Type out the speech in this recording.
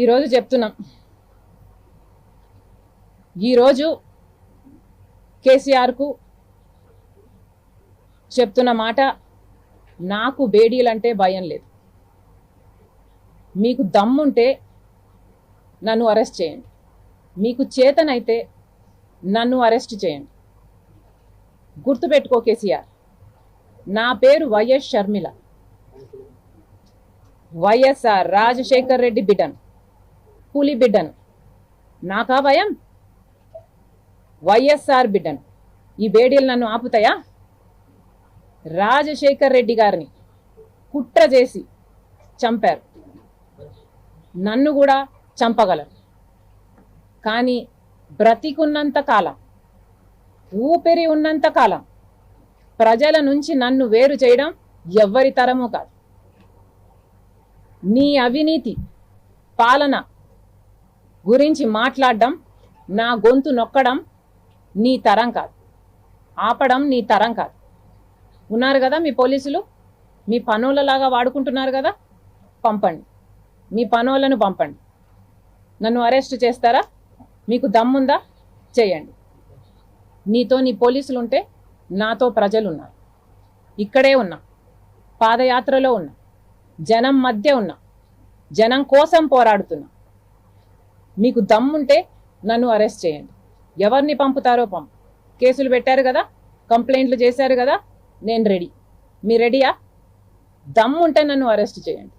ఈరోజు చెప్తున్నాం, ఈరోజు కేసీఆర్కు చెప్తున్న మాట, నాకు బేడీలంటే భయం లేదు. మీకు దమ్ముంటే నన్ను అరెస్ట్ చేయండి, మీకు చేతనైతే నన్ను అరెస్ట్ చేయండి. గుర్తుపెట్టుకో కేసీఆర్, నా పేరు వైఎస్ షర్మిల, వైఎస్ఆర్ రాజశేఖర్ రెడ్డి బిడ్డను, పులి బిడ్డను. నాకా భయం? వైఎస్ఆర్ బిడ్డను. ఈ బేడీలు నన్ను ఆపుతాయా? రాజశేఖర్ రెడ్డి గారిని కుట్ర చేసి చంపారు, నన్ను కూడా చంపగలరు. కానీ బ్రతికున్నంత కాలం, ఊపిరి ఉన్నంత కాలం ప్రజల నుంచి నన్ను వేరు చేయడం ఎవ్వరి తరమూ కాదు. నీ అవినీతి పాలన గురించి మాట్లాడడం, నా గొంతు నొక్కడం నీ తరం కాదు, ఆపడం నీ తరం కాదు. ఉన్నారు కదా మీ పోలీసులు, మీ పనోళ్ళలాగా వాడుకుంటున్నారు కదా, పంపండి, మీ పనోళ్ళను పంపండి. నన్ను అరెస్ట్ చేస్తారా? మీకు దమ్ముందా? చేయండి. నీతో నీ పోలీసులు ఉంటే నాతో ప్రజలు ఉన్నారు. ఇక్కడే ఉన్నా, పాదయాత్రలో ఉన్నా, జనం మధ్య ఉన్నా, జనం కోసం పోరాడుతున్నా. మీకు దమ్ముంటే నన్ను అరెస్ట్ చేయండి. ఎవరిని పంపుతారో పంపు. కేసులు పెట్టారు కదా, కంప్లైంట్లు చేశారు కదా, నేను రెడీ. మీ రెడీయా? దమ్ముంటే నన్ను అరెస్ట్ చేయండి.